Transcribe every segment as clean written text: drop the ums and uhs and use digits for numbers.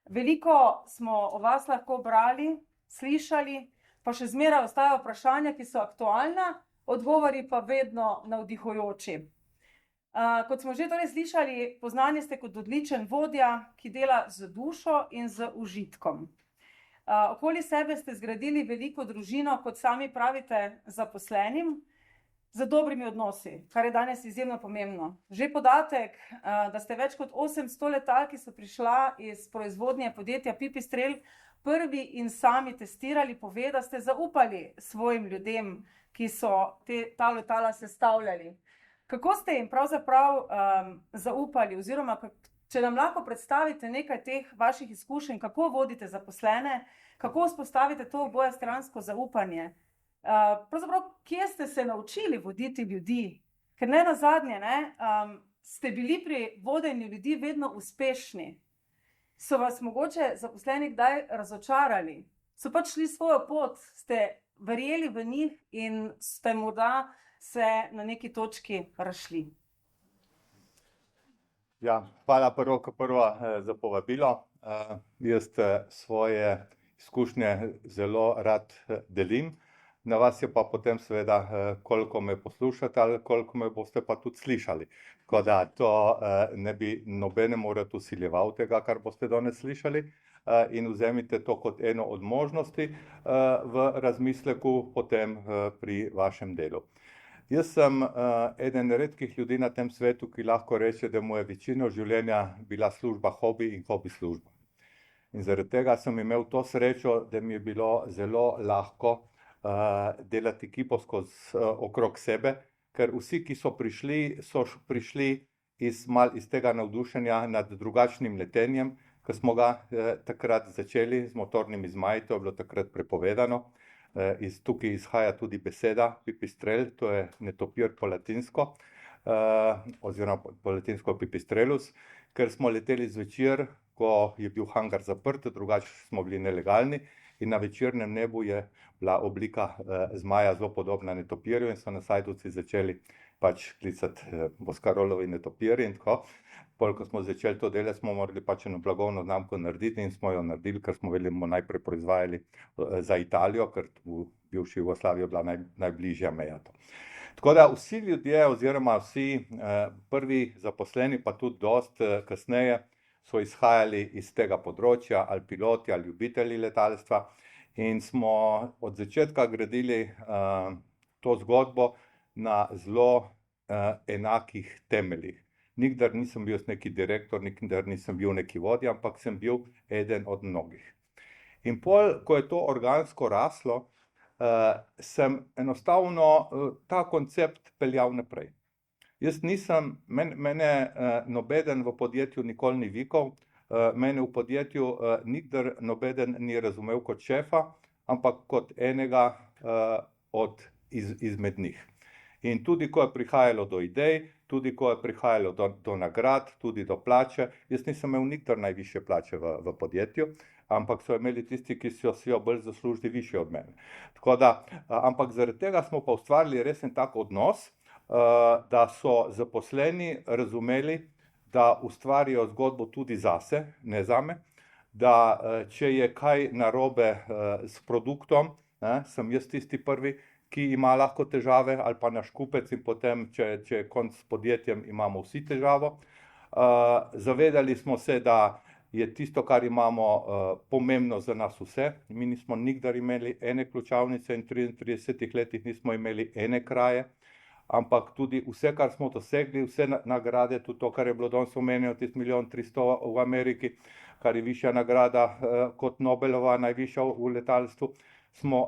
Veliko smo o vas lahko brali, slišali, pa še zmeraj ostajajo vprašanja, ki so aktualna, odgovori pa vedno navdihujoči. Kot smo že torej slišali, poznani ste kot odličen vodja, ki dela z dušo in z užitkom. Okoli sebe ste zgradili veliko družino, kot sami pravite, zaposlenim, z dobrimi odnosi, kar je danes izjemno pomembno. Že podatek, da ste več kot 800 letal, ki so prišla iz proizvodnje podjetja Pipistrel, prvi in sami testirali, pove, da ste zaupali svojim ljudem, ki so ta letala sestavljali. Kako ste jim pravzaprav zaupali, oziroma če nam lahko predstavite nekaj teh vaših izkušenj, kako vodite zaposlene, kako vzpostavite to obojestransko zaupanje? Pravzaprav, kje ste se naučili voditi ljudi? Ker ne nazadnje, ste bili pri vodenju ljudi vedno uspešni. So vas mogoče zaposleni kdaj razočarali? So pač šli svojo pot, ste verjeli v njih in ste morda se na neki točki razšli? Ja, hvala prvo za povabilo. Jaz svoje izkušnje zelo rad delim. Na vas je pa potem seveda, koliko me poslušate ali koliko me boste pa tudi slišali. Tako da to ne bi nobenemu rad vsiljeval tega, kar boste danes slišali, in vzemite to kot eno od možnosti v razmisleku potem pri vašem delu. Jaz sem eden redkih ljudi na tem svetu, ki lahko reče, da mu je večino življenja bila služba hobi in hobi služba. In zaradi tega sem imel to srečo, da mi je bilo zelo lahko delati ekipovsko okrog sebe, ker vsi, ki so prišli iz tega navdušenja nad drugačnim letenjem, ko smo ga takrat začeli z motornimi zmaji, to je bilo takrat prepovedano. Tukaj izhaja tudi beseda pipistrel, to je netopir po latinsko, oziroma po latinsko pipistrelus, ker smo leteli zvečer, ko je bil hangar zaprt, drugače smo bili nelegalni, in na večernem nebu je bila oblika zmaja zelo podobna netopirju in so nas ajdovci začeli pač klicati Boskarolovi netopirji in tako. Pol, ko smo začeli to delati, smo morali pač eno blagovno znamko narediti in smo jo naredili, ker smo vedeli, bomo najprej proizvajali za Italijo, ker v bivši Jugoslaviji je bila najbližja meja to. Tako da vsi ljudje oziroma vsi prvi zaposleni, pa tudi dost kasneje, so izhajali iz tega področja, ali piloti, ali ljubitelji letalstva, in smo od začetka gradili to zgodbo na zelo enakih temeljih. Nikdar nisem bil neki direktor, nikdar nisem bil neki vodja, ampak sem bil eden od mnogih. In pol, ko je to organsko raslo, sem enostavno ta koncept peljal naprej. Jaz nisem, mene nobeden v podjetju nikoli ni vikal, mene v podjetju nikdar nobeden ni razumel kot šefa, ampak kot enega izmed njih. In tudi, ko je prihajalo do idej, tudi, ko je prihajalo do nagrad, tudi do plače, jaz nisem imel nikdar najvišje plače v podjetju, ampak so imeli tisti, ki so si jo bolj zaslužili višje od mene. Tako da, ampak zaradi tega smo pa ustvarili res en tak odnos, da so zaposleni razumeli, da ustvarijo zgodbo tudi zase, ne zame, da če je kaj narobe s produktom, sem jaz tisti prvi, ki ima lahko težave, ali pa naš kupec, in potem, če je konc s podjetjem, imamo vsi težavo. Zavedali smo se, da je tisto, kar imamo, pomembno za nas vse. Mi nismo nikdar imeli ene ključavnice in 33 letih nismo imeli ene kraje, ampak tudi vse, kar smo dosegli, vse nagrade, tudi to, kar je bilo danes omenjeno, 1.300.000 v Ameriki, kar je višja nagrada kot Nobelova, najvišja v letalstvu,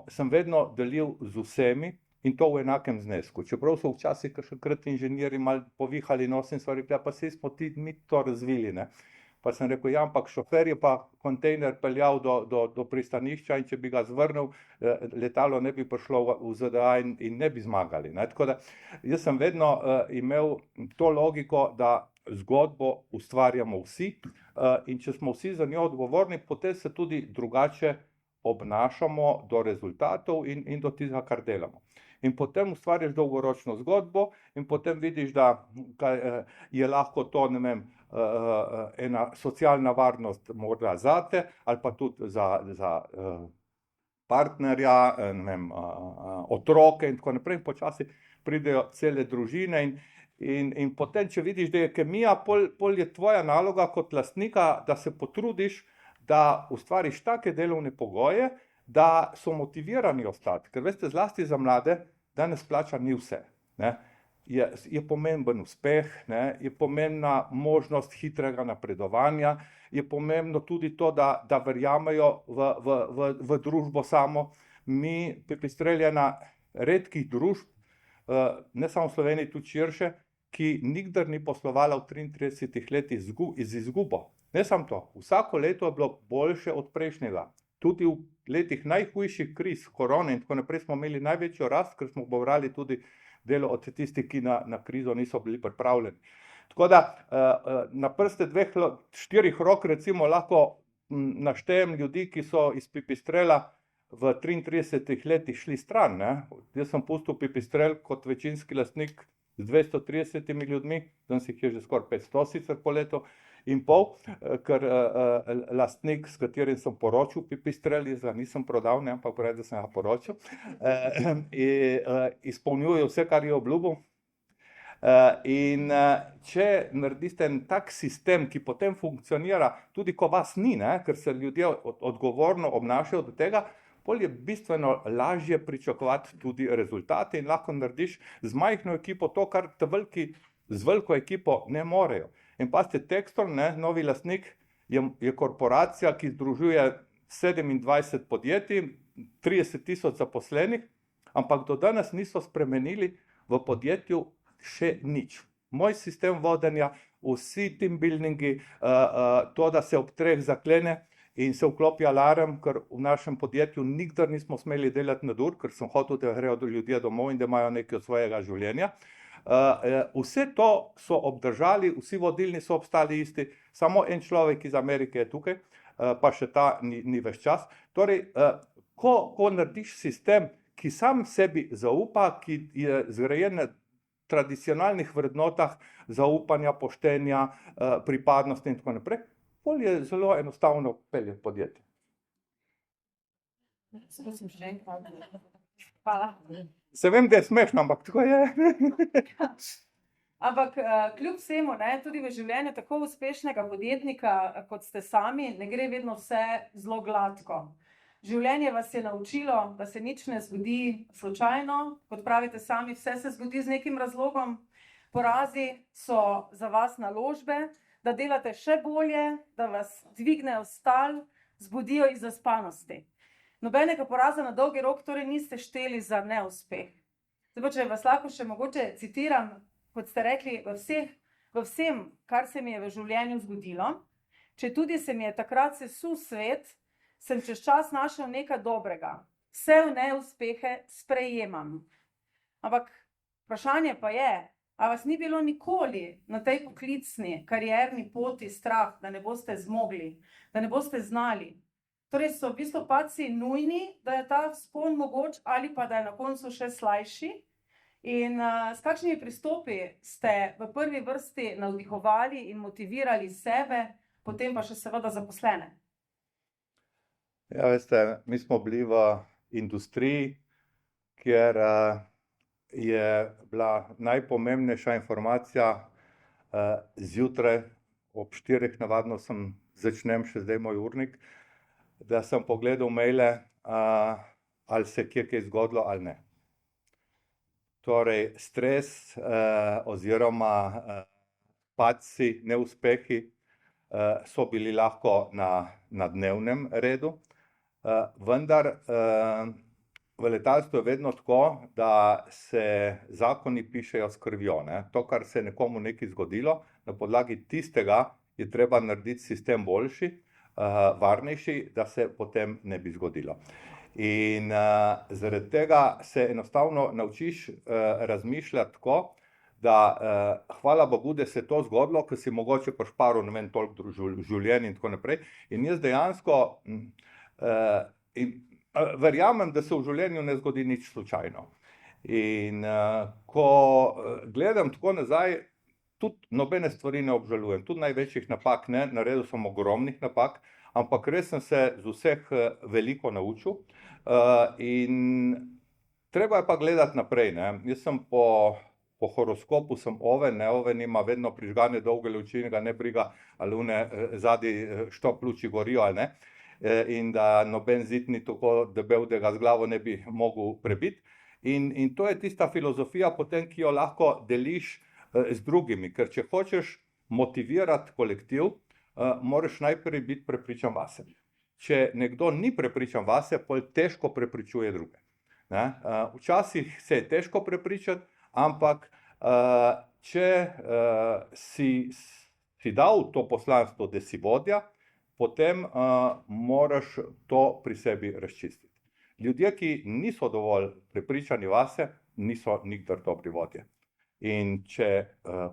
sem vedno delil z vsemi, in to v enakem znesku. Čeprav so včasih kakšenkrat inženirji malo povihali nos in so rekli, pa saj smo mi to razvili, ne. Pa sem rekel, ja, ampak šofer je pa kontejner peljal do pristanišča, in če bi ga zvrnil, letalo ne bi prišlo v ZDA in ne bi zmagali, ne. Tako da, jaz sem vedno imel to logiko, da zgodbo ustvarjamo vsi, in če smo vsi za njo odgovorni, potem se tudi drugače obnašamo do rezultatov in do tistega, kar delamo. in potem ustvariš dolgoročno zgodbo in potem vidiš, da je lahko to, ne vem, ena socialna varnost morda zate ali pa tudi za partnerja, ne vem, otroke in tako naprej. Počasi pridejo cele družine in potem, če vidiš, da je kemija, pol je tvoja naloga kot lastnika, da se potrudiš, da ustvariš take delovne pogoje, da so motivirani ostati. Ker veste, zlasti za mlade, danes plača ni vse. Ne? Je pomemben uspeh, ne? Je pomembna možnost hitrega napredovanja, je pomembno tudi to, da verjamejo v družbo samo. Mi, Pipistrel, je ena redkih družb, ne samo v Sloveniji, tudi širše, ki nikdar ni poslovala v 33 letih z izgubo. Ne samo to, vsako leto je bilo boljše od prejšnjega. Tudi v letih najhujših kriz, korone in tako naprej, smo imeli največjo rast, ker smo pobrali tudi delo od tistih, ki na krizo niso bili pripravljeni. Tako da na prste 4 rok recimo lahko naštejem ljudi, ki so iz Pipistrela v 33 letih šli stran. Ne? Jaz sem pustil Pipistrel kot večinski lastnik z 230 ljudmi, danes jih je že skoraj 500 sicer po letu in pol, ker lastnik, s katerim sem poročil Pipistrel, jaz ga nisem prodal, ne, ampak pravi, da sem ga poročil, izpolnjuje vse, kar je obljubil. In če naredite en tak sistem, ki potem funkcionira, tudi ko vas ni, ne, ker se ljudje odgovorno obnašajo do tega, pol je bistveno lažje pričakovati tudi rezultate in lahko narediš z majhno ekipo to, kar te veliki z veliko ekipo ne morejo. In pazite, Textron, ne, novi lastnik, je korporacija, ki združuje 27 podjetij, 30 000 zaposlenih, ampak do danes niso spremenili v podjetju še nič. Moj sistem vodenja, vsi team buildingi, to, da se ob 3 zaklene in se vklopi alarm, ker v našem podjetju nikdar nismo smeli delati nadur, ker sem hotel, da grejo ljudje domov in da imajo nekaj od svojega življenja. Vse to so obdržali, vsi vodilni so obstali isti, samo en človek iz Amerike je tukaj, pa še ta ni ves čas. Torej, ko narediš sistem, ki sam sebi zaupa, ki je zgrajen na tradicionalnih vrednotah zaupanja, poštenja, pripadnosti in tako naprej, pol je zelo enostavno peljati podjetje. Hvala. Se vem, da je smešno, ampak tako je. Ampak kljub vsemu, ne, tudi v življenju tako uspešnega podjetnika, kot ste sami, ne gre vedno vse zelo gladko. Življenje vas je naučilo, da se nič ne zgodi slučajno, kot pravite sami, vse se zgodi z nekim razlogom. Porazi so za vas naložbe, da delate še bolje, da vas dvignejo s tal, zbudijo iz zaspanosti. Nobenega poraza na dolgi rok torej niste šteli za neuspeh. Zdaj pa, če vas lahko še mogoče citiram, kot ste rekli, v vsem, kar se mi je v življenju zgodilo, če tudi se mi je takrat sesul svet, sem čez čas našel nekaj dobrega. Vse neuspehe sprejemam. Ampak vprašanje pa je, a vas ni bilo nikoli na tej poklicni, karierni poti strah, da ne boste zmogli, da ne boste znali? Torej so v bistvu padci nujni, da je ta vzpon mogoč ali pa da je na koncu še slajši. In s kakšnimi pristopi ste v prvi vrsti navdihovali in motivirali sebe, potem pa še seveda zaposlene? Ja, veste, mi smo bili v industriji, kjer je bila najpomembnejša informacija zjutraj ob 4, navadno začnem še zdaj moj urnik, da sem pogledal maile, ali se kje kaj zgodilo ali ne. Torej, stres oziroma padci, neuspehi so bili lahko na dnevnem redu, vendar v letalstvu je vedno tako, da se zakoni pišejo s krvjo. Ne? To, kar se je nekomu nekaj zgodilo, na podlagi tistega je treba narediti sistem boljši, varnejši, da se potem ne bi zgodilo. In zaradi tega se enostavno naučiš razmišljati tako, da hvala Bogu, da se je to zgodilo, ker si mogoče pošparil, ne vem, toliko življenj in tako naprej. In jaz dejansko verjamem, da se v življenju ne zgodi nič slučajno. In ko gledam tako nazaj, tudi nobene stvari ne obžalujem, tudi največjih napak ne, naredil sem ogromnih napak, ampak res sem se z vseh veliko naučil. In treba je pa gledati naprej, ne. Jaz sem po horoskopu sem oven, ne, oven ima vedno prižgane dolge luči, ga ne briga, ali one zadaj štop luči gorijo ali ne. In da noben zid ni tako debel, da ga z glavo ne bi mogel prebiti. In to je tista filozofija potem, ki jo lahko deliš z drugimi, ker če hočeš motivirati kolektiv, moraš najprej biti prepričan vase. Če nekdo ni prepričan vase, potem težko prepričuje druge. Ne? Včasih se je težko prepričati, ampak če si dal to poslanstvo, da si vodja, potem moraš to pri sebi razčistiti. Ljudje, ki niso dovolj prepričani vase, niso nikdar dobri vodje. In če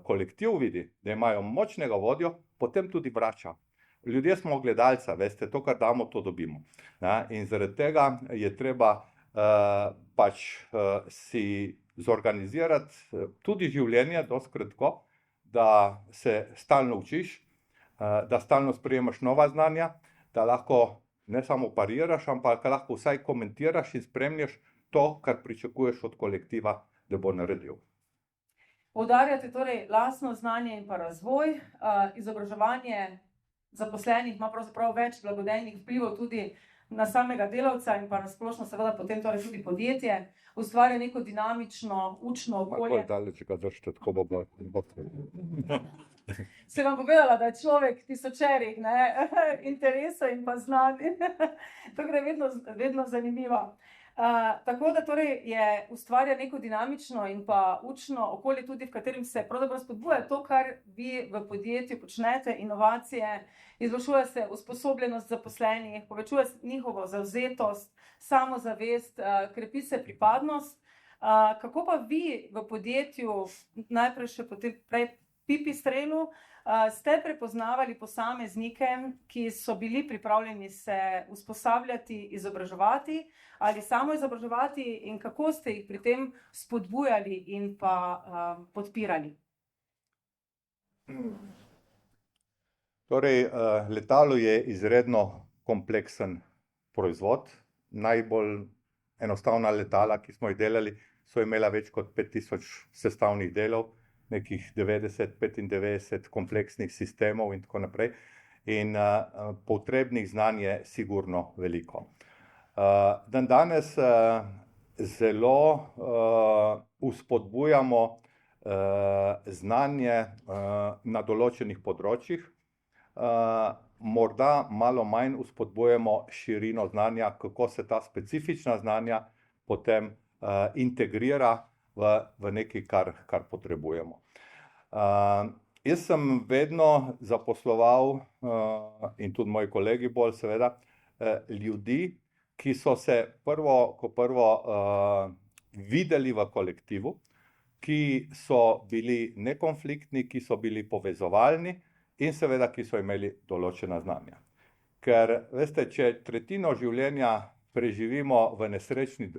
kolektiv vidi, da imajo močnega vodjo, potem tudi vrača. Ljudje smo gledalca, veste, to, kar damo, to dobimo. Ne? In zaradi tega je treba pač si zorganizirati tudi življenje dostikrat tako, da se stalno učiš, da stalno sprejemaš nova znanja, da lahko ne samo pariraš, ampak lahko vsaj komentiraš in spremljaš to, kar pričakuješ od kolektiva, da bo naredil. Poudarjate torej lastno znanje in pa razvoj. Izobraževanje zaposlenih ima pravzaprav več blagodejnih vplivov tudi na samega delavca in pa na splošno seveda potem torej tudi podjetje. Ustvarja neko dinamično, učno okolje. Se vam povedala, da je človek tisočerih interesov in pa znanj. To gre vedno zanimivo. Tako da torej ustvarja neko dinamično in pa učno okolje tudi, v katerem se pravzaprav spodbuja to, kar vi v podjetju počnete, inovacije, izboljšuje se usposobljenost zaposlenih, povečuje njihovo zavzetost, samozavest, krepi se pripadnost. Kako pa vi v podjetju, najprej še potem prej Pipistrelu, ste prepoznavali posameznike, ki so bili pripravljeni se usposabljati, izobraževati ali samo izobraževati, in kako ste jih pri tem spodbujali in pa podpirali? Torej, letalo je izredno kompleksen proizvod. Najbolj enostavna letala, ki smo jih delali, so imela več kot 5000 sestavnih delov, nekih 90-95 kompleksnih sistemov in tako naprej. In potrebnih znanj je sigurno veliko. Dandanes zelo vzpodbujamo znanje na določenih področjih. Morda malo manj vzpodbujamo širino znanja, kako se ta specifična znanja potem integrira v nekaj, kar potrebujemo. Jaz sem vedno zaposloval, in tudi moji kolegi bolj seveda, ljudi, ki so se prvo videli v kolektivu, ki so bili nekonfliktni, ki so bili povezovalni in seveda, ki so imeli določena znanja. Ker, veste, če tretjino življenja preživimo v nesrečni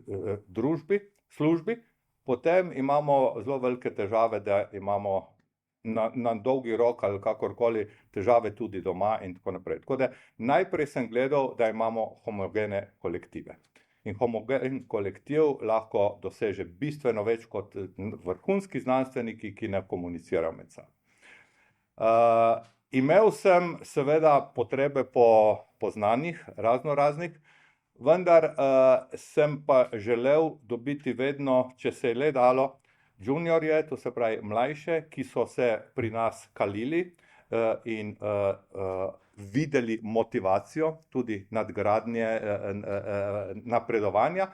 službi, potem imamo zelo velike težave, da imamo na dolgi rok ali kakorkoli težave tudi doma in tako naprej. Tako da najprej sem gledal, da imamo homogene kolektive. In homogen kolektiv lahko doseže bistveno več kot vrhunski znanstveniki, ki ne komunicirajo med sabo. Imel sem seveda potrebe po znanjih, raznoraznih, vendar sem pa želel dobiti vedno, če se je le dalo, juniorje, to se pravi mlajše, ki so se pri nas kalili in videli motivacijo, tudi nadgradnje, napredovanja,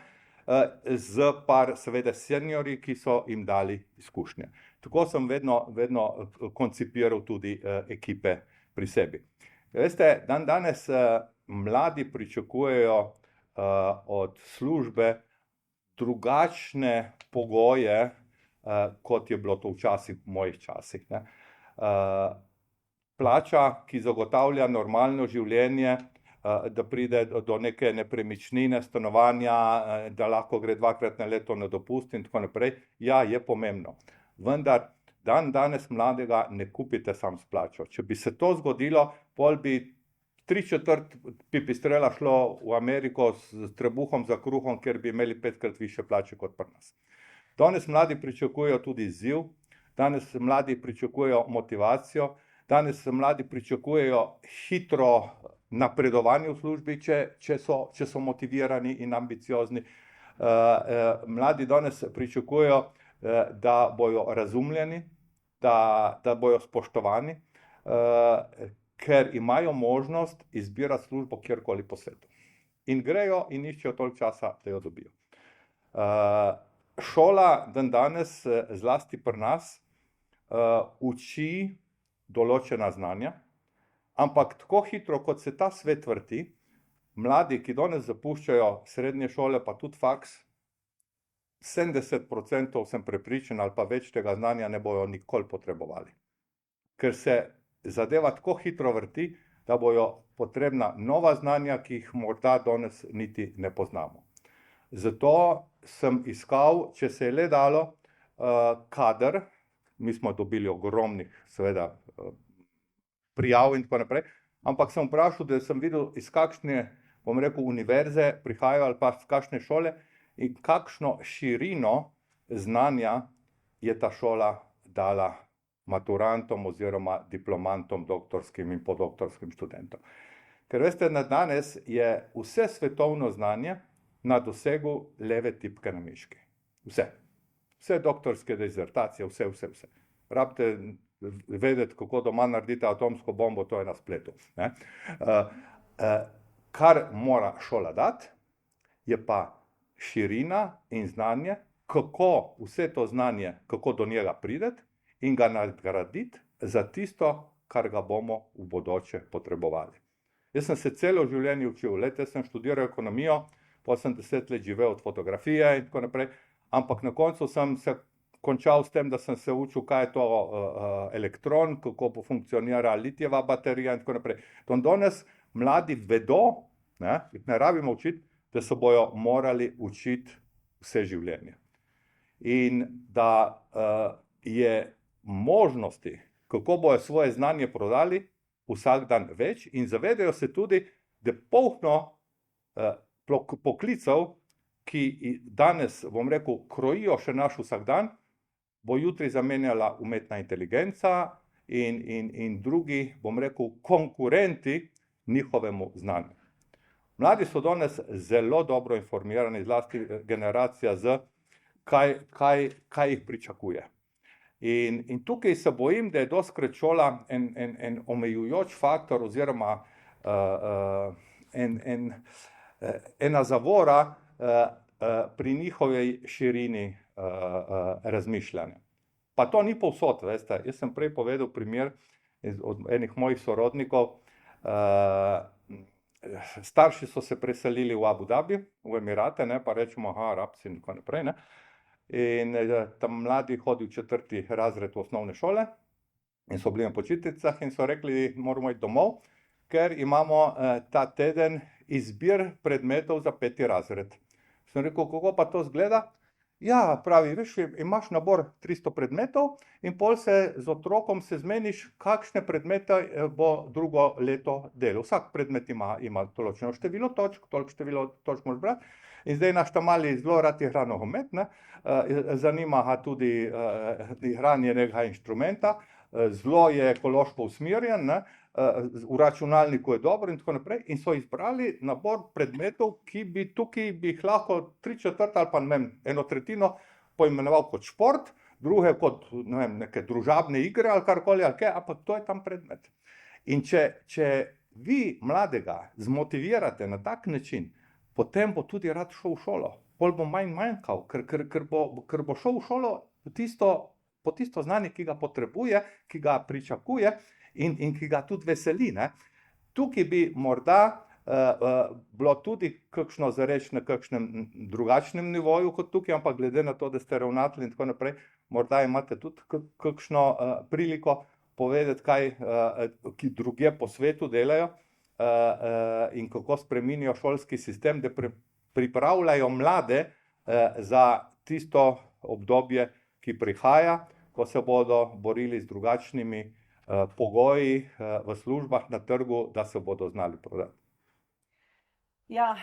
z par seveda seniorji, ki so jim dali izkušnje. Tako sem vedno koncipiral tudi ekipe pri sebi. Veste, danes mladi pričakujejo od službe drugačne pogoje, kot je bilo to včasih v mojih časih. Plača, ki zagotavlja normalno življenje, da pride do neke nepremičnine, stanovanja, da lahko gre 2-krat na leto na dopust in tako naprej. Ja, je pomembno. Vendar danes mladega ne kupite sam s plačo. Če bi se to zgodilo, pol bi 3/4 pipistrela šlo v Ameriko s trebuhom za kruhom, ker bi imeli 5-krat više plače kot pri nas. Danes mladi pričakujejo tudi izziv, danes mladi pričakujejo motivacijo, danes mladi pričakujejo hitro napredovanje v službi, če so motivirani in ambiciozni. Mladi danes pričakujejo, da bojo razumljeni, da bojo spoštovani, ker imajo možnost izbirati službo kjerkoli po svetu. In grejo in iščejo toliko časa, da jo dobijo. Šola danes, zlasti pri nas, uči določena znanja, ampak tako hitro, kot se ta svet vrti, mladi, ki danes zapuščajo srednje šole, pa tudi faks, 70% sem prepričan ali pa več tega znanja ne bojo nikoli potrebovali. Ker se zadeva tako hitro vrti, da bojo potrebna nova znanja, ki jih morda danes niti ne poznamo. Zato sem iskal, če se je le dalo, kader, mi smo dobili ogromnih, seveda, prijav in tako naprej, ampak sem vprašal, da sem videl, iz kakšne, bom rekel, univerze prihajajo ali pa iz kakšne šole in kakšno širino znanja je ta šola dala maturantom oziroma diplomantom, doktorskim in podoktorskim študentom. Ker veste, danes je vse svetovno znanje na dosegu leve tipke na miški. Vse. Vse doktorske dizertacije, vse. Rabite vedeti, kako doma naredite atomsko bombo, to je na spletu. Kar mora šola dati, je pa širina in znanje, kako vse to znanje, kako do njega prideti in ga nadgraditi za tisto, kar ga bomo v bodoče potrebovali. Jaz sem se celo življenje učil, jaz sem študiral ekonomijo, potem sem 10 let živel od fotografije in tako naprej, ampak na koncu sem se končal s tem, da sem se učil, kaj je to elektron, kako funkcionira litijeva baterija in tako naprej. Danes mladi vedo, ne rabimo učiti, da se bojo morali učiti vse življenje. In da je možnosti, kako bojo svoje znanje prodali, vsak dan več in zavedajo se tudi, da polno poklicev, ki danes, bom rekel, krojijo še naš vsakdan, bo jutri zamenjala umetna inteligenca in drugi, bom rekel, konkurenti njihovemu znanju. Mladi so danes zelo dobro informirani, zlasti generacija Z, kaj jih pričakuje. In tukaj se bojim, da je dostikrat šola en omejujoč faktor oziroma ena zavora pri njihovi širini razmišljanja. Pa to ni povsod, veste. Jaz sem prej povedal primer od enih mojih sorodnikov. Starši so se preselili v Abu Dhabi, v Emirate, pa rečemo, Arabci in tako naprej. In tam mladi hodi v 4. razred v osnovne šole in so bili na počitnicah in so rekli, moramo iti domov, ker imamo ta teden izbir predmetov za 5. razred. Sem rekel, kako pa to izgleda? Ja, pravi, veš, imaš nabor 300 predmetov in pol se z otrokom se zmeniš, kakšne predmete bo drugo leto delal. Vsak predmet ima določeno število točk, toliko število točk moraš brati. In zdaj naš ta mali zelo rad igra nogomet, zanima ga tudi igranje nekega inštrumenta, zelo je ekološko usmerjen, v računalniku je dobro in tako naprej. In so izbrali nabor predmetov, ki bi tukaj bi jih lahko 3/4 ali pa 1/3 poimenoval kot šport, druge kot neke družabne igre ali karkoli, ampak to je tam predmet. In če vi mladega zmotivirate na tak način, potem bo tudi rad šel v šolo. Pol bo manj manjkal, ker bo šel v šolo po tisto znanje, ki ga potrebuje, ki ga pričakuje in ki ga tudi veseli. Tukaj bi morda bilo tudi kakšno za reči na kakšnem drugačnem nivoju kot tukaj, ampak glede na to, da ste ravnatelj in tako naprej, morda imate tudi kakšno priliko povedati, kaj ki drugje po svetu delajo. in kako spremenijo šolski sistem, da pripravljajo mlade za tisto obdobje, ki prihaja, ko se bodo borili z drugačnimi pogoji v službah na trgu, da se bodo znali prodati. Ja,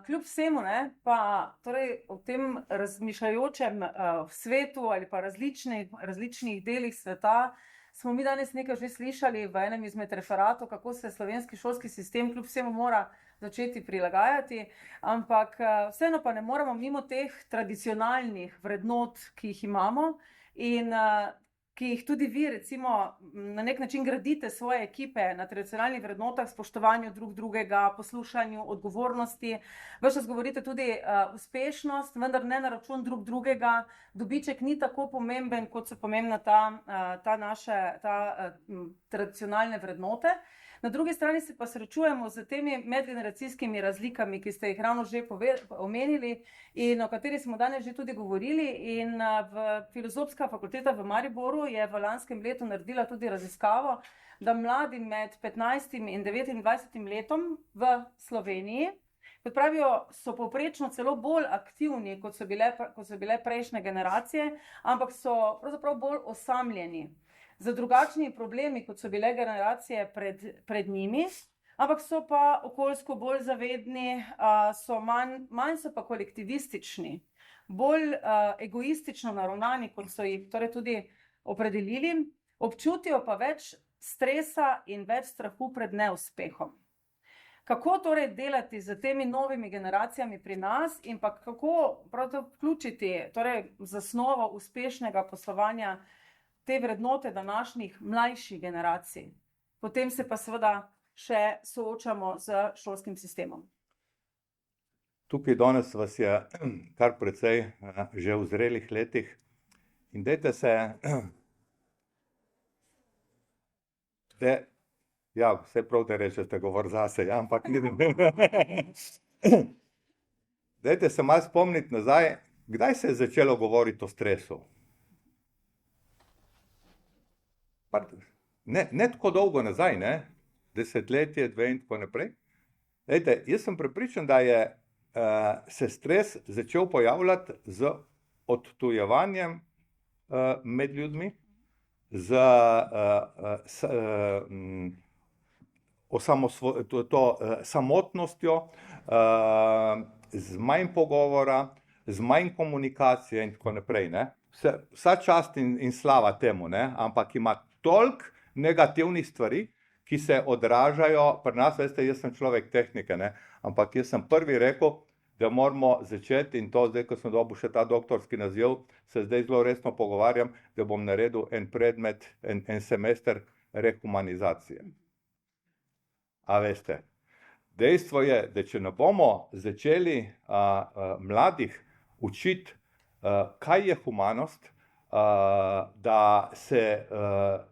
kljub vsemu, ne, pa torej v tem razmišljajočem svetu ali pa različnih delih sveta smo mi danes nekaj že slišali v enem izmed referatov, kako se slovenski šolski sistem kljub vsemu mora začeti prilagajati, ampak vseeno pa ne moremo mimo teh tradicionalnih vrednot, ki jih imamo in ki jih tudi vi recimo na nek način gradite svoje ekipe na tradicionalnih vrednotah, spoštovanju drug drugega, poslušanju, odgovornosti. Ves čas govorite tudi uspešnost, vendar ne na račun drug drugega. Dobiček ni tako pomemben, kot so pomembna naše tradicionalne vrednote. Na drugi strani se pa srečujemo z temi medgeneracijskimi razlikami, ki ste jih ravno že omenili in o katerih smo danes že tudi govorili. In Filozofska fakulteta v Mariboru je v lanskem letu naredila tudi raziskavo, da mladi med 15 in 29 letom v Sloveniji, kot pravijo, so povprečno celo bolj aktivni, kot so bile prejšnje generacije, ampak so pravzaprav bolj osamljeni, z drugačnimi problemi, kot so bile generacije pred njimi, ampak so pa okoljsko bolj zavedni, manj so pa kolektivistični, bolj egoistično naravnani, kot so jih torej tudi opredelili, občutijo pa več stresa in več strahu pred neuspehom. Kako torej delati z temi novimi generacijami pri nas in pa kako vključiti torej zasnovo uspešnega poslovanja te vrednote današnjih mlajših generacij. Potem se pa seveda še soočamo z šolskim sistemom. Tukaj danes vas je kar precej že v zrelih letih in dajte se, ja, vse prav, da rečete, govor zase, ja, ampak dajte se malo spomniti nazaj, kdaj se je začelo govoriti o stresu? Ne tako dolgo nazaj, ne? Desetletje, dve in tako naprej. Dajte, jaz sem prepričan, da je se stres začel pojavljati z odtujevanjem med ljudmi, z samotnostjo, z manj pogovora, z manj komunikacije in tako naprej, ne? Vsa čast in slava temu, ne? Ampak ima toliko negativnih stvari, ki se odražajo pri nas. Veste, jaz sem človek tehnike, ne? Ampak jaz sem prvi rekel, da moramo začeti, in to zdaj, ko sem dobil še ta doktorski naziv, se zdaj zelo resno pogovarjam, da bom naredil en predmet, en semester rehumanizacije. A veste, dejstvo je, da če ne bomo začeli mladih učiti, kaj je humanost, da se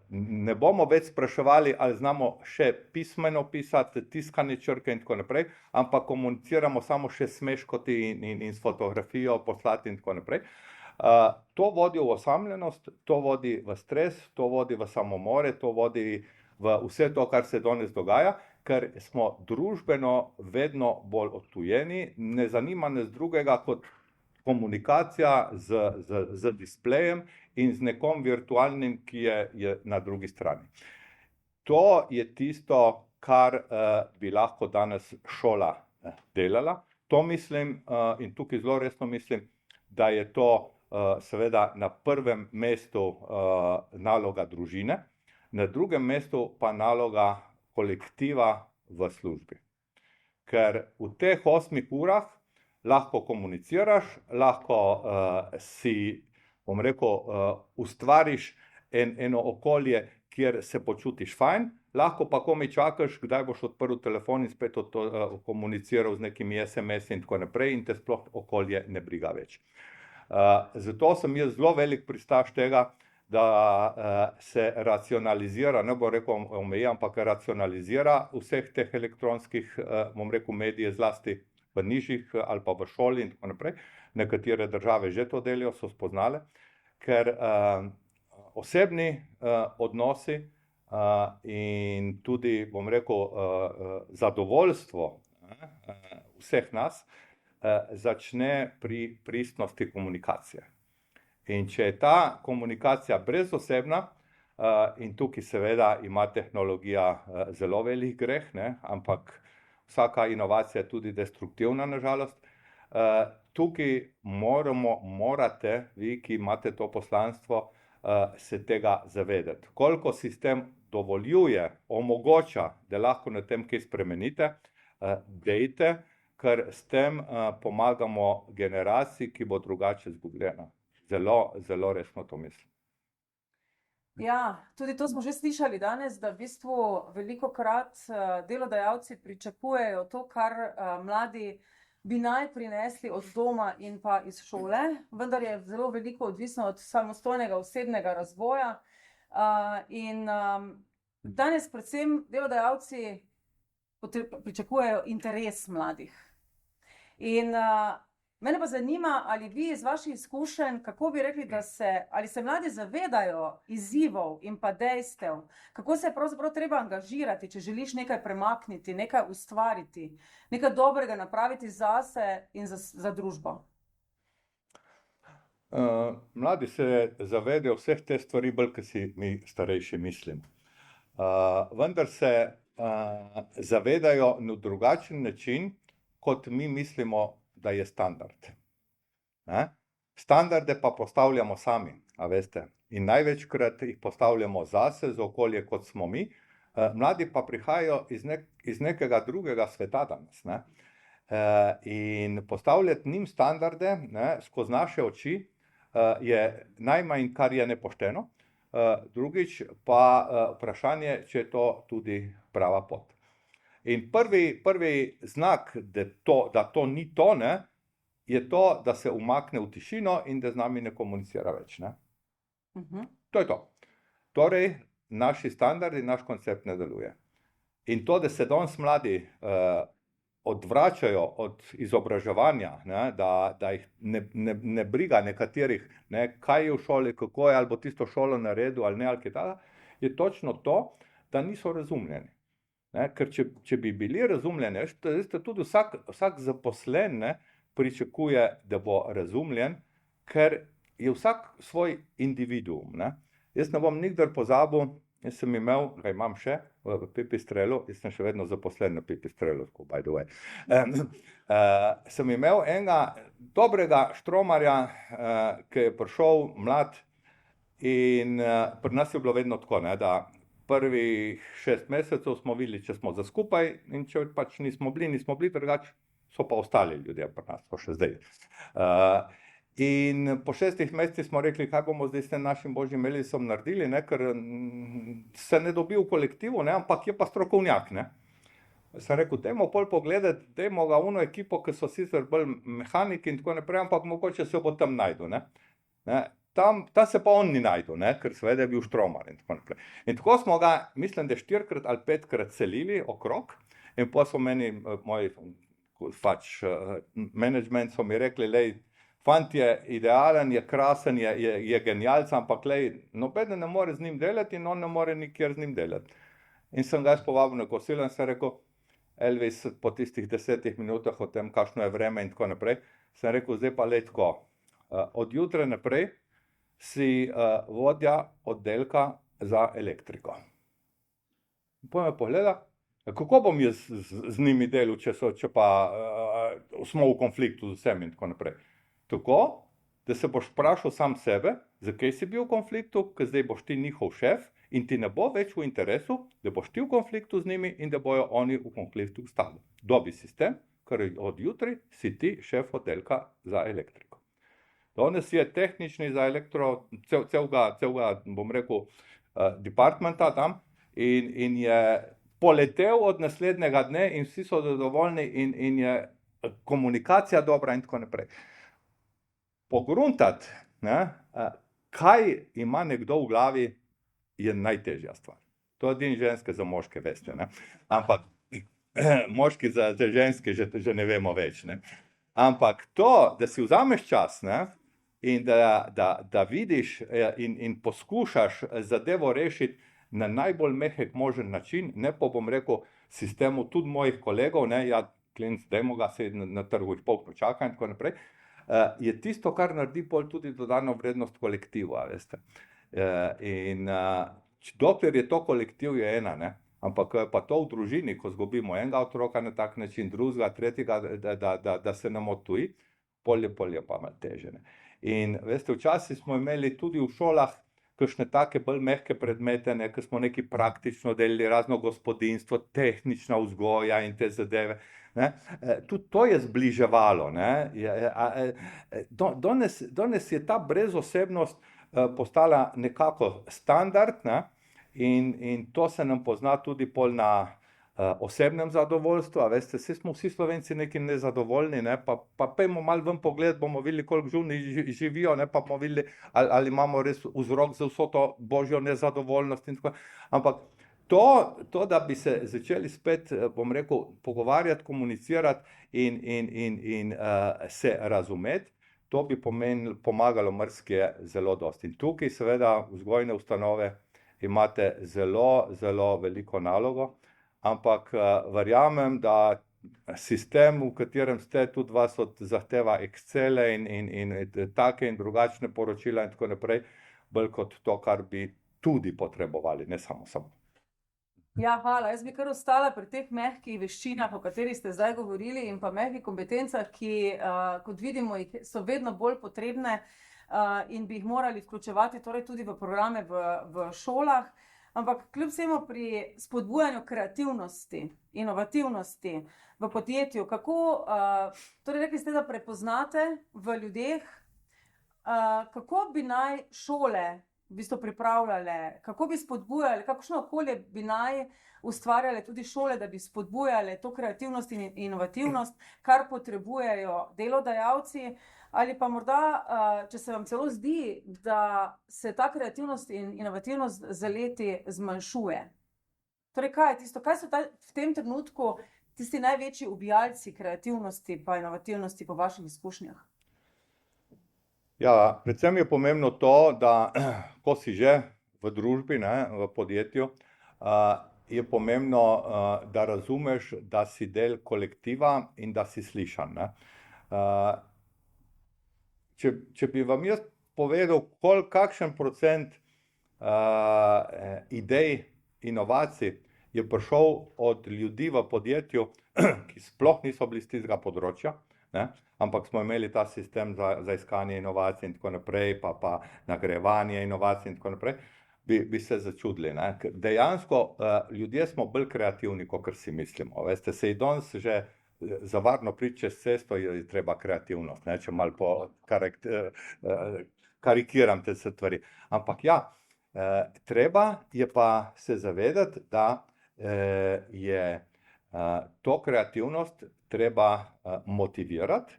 ne bomo več spraševali, ali znamo še pismeno pisati, tiskane črke in tako naprej, ampak komuniciramo samo še smeškoti in s fotografijo poslati in tako naprej. To vodi v osamljenost, to vodi v stres, to vodi v samomore, to vodi v vse to, kar se danes dogaja, ker smo družbeno vedno bolj odtujeni, ne zanima nas drugega kot komunikacija z displejem in z nekom virtualnim, ki je na drugi strani. To je tisto, kar bi lahko danes šola delala. To mislim, in tukaj zelo resno mislim, da je to seveda na prvem mestu naloga družine, na drugem mestu pa naloga kolektiva v službi. Ker v teh 8 urah lahko komuniciraš, lahko si, bom rekel, ustvariš eno okolje, kjer se počutiš fajn, lahko pa komaj čakaš, kdaj boš odprl telefon in spet komuniciral z nekimi SMS in tako naprej in te sploh okolje ne briga več. Zato sem jaz zelo velik pristaš tega, da se racionalizira, ne bom rekel omeji, ampak racionalizira vseh teh elektronskih, bom rekel, medije, zlasti v nižjih ali pa v šoli in tako naprej. Nekatere države že to delajo, so spoznale, ker osebni odnosi in tudi, bom rekel, zadovoljstvo vseh nas začne pri pristnosti komunikacije. In če je ta komunikacija brezosebna, in tukaj seveda ima tehnologija zelo velik greh, ne, ampak vsaka inovacija je tudi destruktivna, nažalost. Tukaj morate vi, ki imate to poslanstvo, se tega zavedati. Koliko sistem dovoljuje, omogoča, da lahko na tem kaj spremenite, dejte, ker s tem pomagamo generaciji, ki bo drugače izgubljena. Zelo, zelo resno to mislim. Ja, tudi to smo že slišali danes, da v bistvu velikokrat delodajalci pričakujejo to, kar mladi bi naj prinesli od doma in pa iz šole, vendar je zelo veliko odvisno od samostojnega osebnega razvoja. In danes predvsem delodajalci pričakujejo interes mladih. In mene pa zanima, ali vi iz vaših izkušenj, kako bi rekli, ali se mladi zavedajo izzivov in pa dejstev, kako se je pravzaprav treba angažirati, če želiš nekaj premakniti, nekaj ustvariti, nekaj dobrega napraviti zase in za družbo? Mladi se zavedajo vseh te stvari, bolj, kot si mi starejši mislim. Vendar se zavedajo na drugačen način, kot mi mislimo, da je standard. Standarde pa postavljamo sami, a veste. In največkrat jih postavljamo zase, za okolje, kot smo mi. Mladi pa prihajajo iz nekega drugega sveta danes. Ne? In postavljati njim standarde, ne, skozi naše oči je najmanj, kar je nepošteno. Drugič pa vprašanje, če je to tudi prava pot. In prvi znak, da to ni to, ne, je to, da se umakne v tišino in da z nami ne komunicira več. Ne. To je to. Torej, naši standardi, naš koncept ne deluje. In to, da se danes mladi odvračajo od izobraževanja, ne, da jih ne briga nekaterih, ne, kaj je v šoli, kako je, ali bo tisto šolo naredil ali ne, ali kaj takega, je točno to, da niso razumljeni. Ne, ker če bi bili razumljeni, tudi vsak zaposlen, ne, pričakuje, da bo razumljen, ker je vsak svoj individuum. Ne. Jaz ne bom nikdar pozabil, jaz sem imel, ga imam še v Pipistrelu, jaz sem še vedno zaposlen na Pipistrelu, by the way. Sem imel enega dobrega štromarja, ki je prišel mlad in pri nas je bilo vedno tako, ne, da prvih 6 mesecev smo videli, če smo za skupaj in če pač nismo bili, drugače so pa ostali ljudje pri nas, so še zdaj. In po 6 mesecih smo rekli, kaj bomo zdaj s tem našim božjim Elisom naredili, ne, ker se ne dobi v kolektivu, ne, ampak je pa strokovnjak. Ne. Sem rekel, dajmo pol pogledati, dajmo ga uno ekipo, ki so sicer bolj mehaniki in tako naprej, ampak mogoče se bo tam najdu. Ne. Tam se pa on ni najdu, ne, ker seveda je bil štromar in tako naprej. In tako smo ga, mislim, da 4 ali 5 selili okrog in pa so meni, moj management so mi rekli, lej, fant je idealen, je krasen, je genialc, ampak lej, nobeden ne more z njim delati in on ne more nikjer z njim delati. In sem ga povabil na kosilo in sem rekel, Elvis, po tistih 10 minutah o tem, kakšno je vreme in tako naprej, sem rekel, zdaj pa lej tako, od jutra naprej si vodja oddelka za elektriko. Potem me pogleda, kako bom jaz z njimi delal, če pa smo v konfliktu z vsem in tako naprej. Tako, da se boš vprašal sam sebe, zakaj si bil v konfliktu, ker zdaj boš ti njihov šef in ti ne bo več v interesu, da boš ti v konfliktu z njimi in da bojo oni v konfliktu stali. Dobi sistem, ker od jutri si ti šef oddelka za elektriko. Danes je tehnični za elektro, celega, bom rekel, departmenta tam in je poletel od naslednjega dne in vsi so zadovoljni in je komunikacija dobra in tako naprej. Pogruntati, ne, kaj ima nekdo v glavi, je najtežja stvar. To edini ženske za moške veste, ne. Ampak moški za ženske že ne vemo več, ne. Ampak to, da si vzameš čas, ne, in da vidiš in poskušaš zadevo rešiti, na najbolj mehek možen način, ne pa bom rekel sistemu tudi mojih kolegov, ne, ja, klinc, dajmo ga se na trgu pol počaka in tako naprej, je tisto, kar naredi pol tudi dodano vrednost kolektivu, veste. In dokler je to kolektiv, je ena, ne. Ampak pa to v družini, ko zgubimo enega otroka na tak način, drugega, tretjega, da se nam odtuji, pol je pa malo teže, ne. In veste, včasih smo imeli tudi v šolah kakšne take bolj mehke predmete, ne, ko smo nekaj praktično delali, razno gospodinjstvo, tehnična vzgoja in te zadeve, ne. Tudi to je zbliževalo, ne. Danes je ta brezosebnost postala nekako standard, ne. In to se nam pozna tudi pol na osebnem zadovoljstvu, a veste, saj smo vsi Slovenci neki nezadovoljni, ne, pa pejmo malo ven pogled, bomo videli, koliko žuni živijo, ne, pa bomo videli, ali imamo res vzrok za vso to božjo nezadovoljnost in tako. Ampak to, da bi se začeli spet, bom rekel, pogovarjati, komunicirati in se razumeti, to bi pomagalo marsikje zelo dosti. In tukaj seveda vzgojne ustanove imate zelo, zelo veliko nalogo, ampak verjamem, da sistem, v katerem ste, tudi vas zahteva Excele in take in drugačne poročila in tako naprej, bolj kot to, kar bi tudi potrebovali, ne samo. Ja, hvala. Jaz bi kar ostala pri teh mehkih veščinah, o katerih ste zdaj govorili, in pa mehkih kompetencah, ki, kot vidimo, so vedno bolj potrebne, in bi jih morali vključevati torej tudi v programe v šolah, ampak kljub vsemu pri spodbujanju kreativnosti, inovativnosti v podjetju, kako, torej rekli ste, da prepoznate v ljudeh, kako bi naj šole v bistvu pripravljale, kako bi spodbujale, kakšno okolje bi naj ustvarjale tudi šole, da bi spodbujale to kreativnost in inovativnost, kar potrebujejo delodajalci, ali pa morda, če se vam celo zdi, da se ta kreativnost in inovativnost z leti zmanjšuje. Torej, kaj je tisto, kaj so v tem trenutku tisti največji ubijalci kreativnosti pa inovativnosti po vaših izkušnjah? Ja, predvsem je pomembno to, da ko si že v družbi, ne, v podjetju, je pomembno, da razumeš, da si del kolektiva in da si slišan, ne. Če bi vam jaz povedal, kakšen procent idej, inovacij je prišel od ljudi v podjetju, ki sploh niso bili s tistega področja, ne, ampak smo imeli ta sistem za iskanje inovacij in tako naprej, pa nagrajevanje inovacij in tako naprej, bi se začudili, ne. Dejansko ljudje smo bolj kreativni, kakor si mislimo. Veste, saj danes že za varno priti čez cesto je treba kreativnost, ne, če malo karikiram te stvari. Ampak ja, treba je pa se zavedati, da je to kreativnost treba motivirati.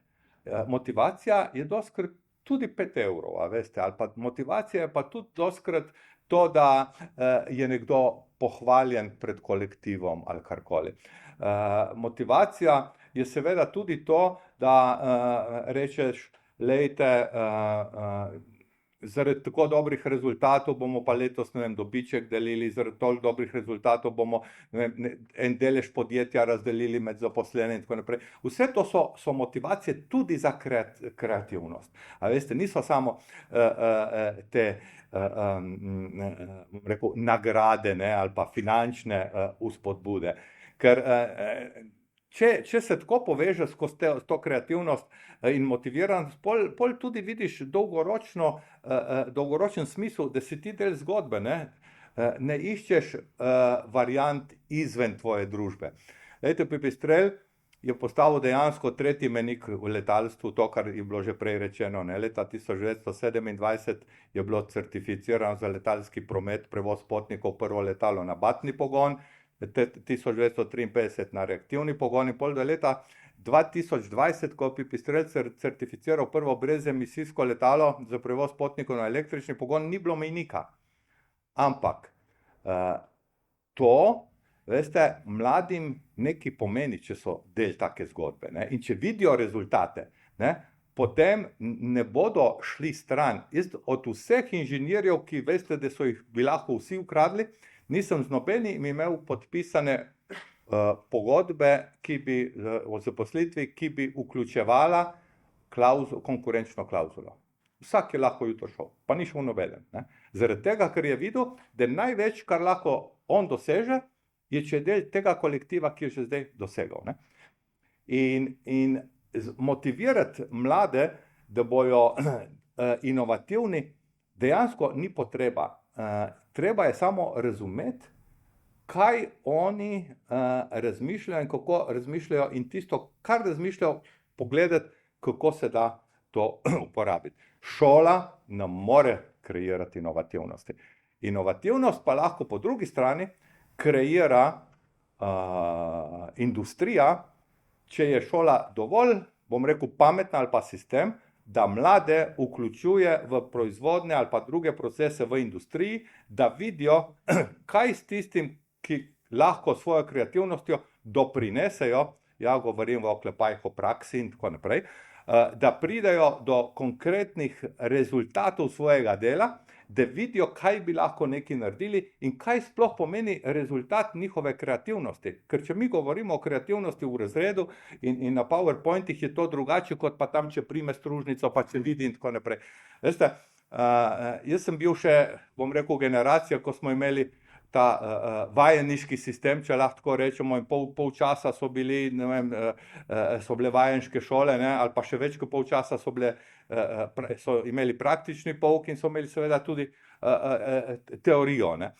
Motivacija je dostikrat tudi 5 evrov, a veste, ali pa motivacija je pa tudi dostikrat to, da je nekdo pohvaljen pred kolektivom ali karkoli. Motivacija je seveda tudi to, da rečeš, glejte, zaradi tako dobrih rezultatov bomo pa letos, ne vem, dobiček delili, zaradi toliko dobrih rezultatov bomo, ne vem, en delež podjetja razdelili med zaposlene in tako naprej. Vse to so motivacije tudi za kreativnost. A veste, niso samo te rekel, nagrade, ne, ali pa finančne vzpodbude. Ker če se tako poveže skozi to kreativnost in motiviranost, pol tudi vidiš dolgoročen smisel, da si ti del zgodbe, ne. Ne iščeš variant izven tvoje družbe. Glejte, Pipistrel je postavil dejansko tretji mejnik v letalstvu, to, kar je bilo že prej rečeno, ne. Leta 1927 je bilo certificirano za letalski promet, prevoz potnikov, prvo letalo na batni pogon, 1953 na reaktivni pogon in pol do leta 2020, ko je Pipistrel certificiral prvo brezemisijsko letalo za prevoz potnikov na električni pogon, ni bilo mejnika. Ampak to, veste, mladim nekaj pomeni, če so del take zgodbe, ne? In če vidijo rezultate, ne, potem ne bodo šli stran. Jaz od vseh inženirjev, ki veste, da so jih bi lahko vsi ukradli, nisem z nobenim imel podpisane pogodbe, o zaposlitvi, ki bi vključevala konkurenčno klauzulo. Vsak je lahko jutro šel, pa ni šel nobeden. Zaradi tega, ker je videl, da največ, kar lahko on doseže, je, če je del tega kolektiva, ki je že zdaj dosegal. Ne? In motivirati mlade, da bojo inovativni, dejansko ni potreba. Treba je samo razumeti, kaj oni razmišljajo in kako razmišljajo, in tisto, kar razmišljajo, pogledati, kako se da to uporabiti. Šola ne more kreirati inovativnosti. Inovativnost pa lahko po drugi strani kreira industrija, če je šola dovolj, bom rekel, pametna ali pa sistem, da mlade vključuje v proizvodne ali pa druge procese v industriji, da vidijo, kaj s tistim, ki lahko svojo kreativnostjo doprinesejo, ja, govorim v oklepajih o praksi in tako naprej, da pridejo do konkretnih rezultatov svojega dela, da vidijo, kaj bi lahko neki naredili in kaj sploh pomeni rezultat njihove kreativnosti. Ker če mi govorimo o kreativnosti v razredu in na PowerPointih, je to drugače, kot pa tam, če prime stružnico, pa če vidi in tako naprej. Veste, jaz sem bil še, bom rekel, generacija, ko smo imeli ta vajeniški sistem, če lahko tako rečemo, in pol časa so bili, ne vem, so bile vajenške šole, ne, ali pa še več kot pol časa so imeli praktični pouk in so imeli seveda tudi teorijo. Ne.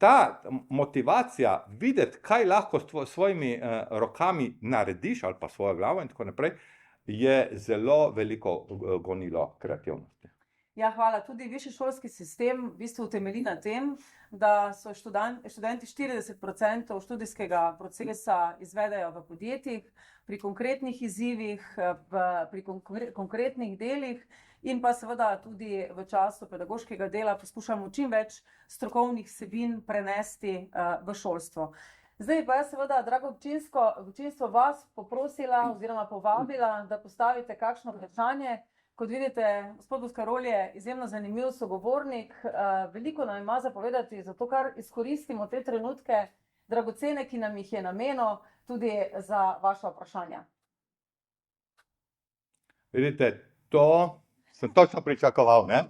Ta motivacija videti, kaj lahko s svojimi rokami narediš, ali pa svojo glavo in tako naprej, je zelo veliko gonilo kreativnosti. Ja, hvala. Tudi višješolski sistem v bistvu temelji na tem, da so študenti 40% študijskega procesa izvedejo v podjetjih, pri konkretnih izzivih, pri konkretnih delih in pa seveda tudi v času pedagoškega dela poskušamo čim več strokovnih vsebin prenesti v šolstvo. Zdaj pa jaz seveda, drago občinstvo, vas poprosila oziroma povabila, da postavite kakšno vprašanje. Kot vidite, gospod Boscarol je izjemno zanimiv sogovornik, veliko nam ima zapovedati, zato kar izkoristimo te trenutke dragocene, ki nam jih je namenil, tudi za vaša vprašanja. Vidite, to sem točno pričakoval, ne?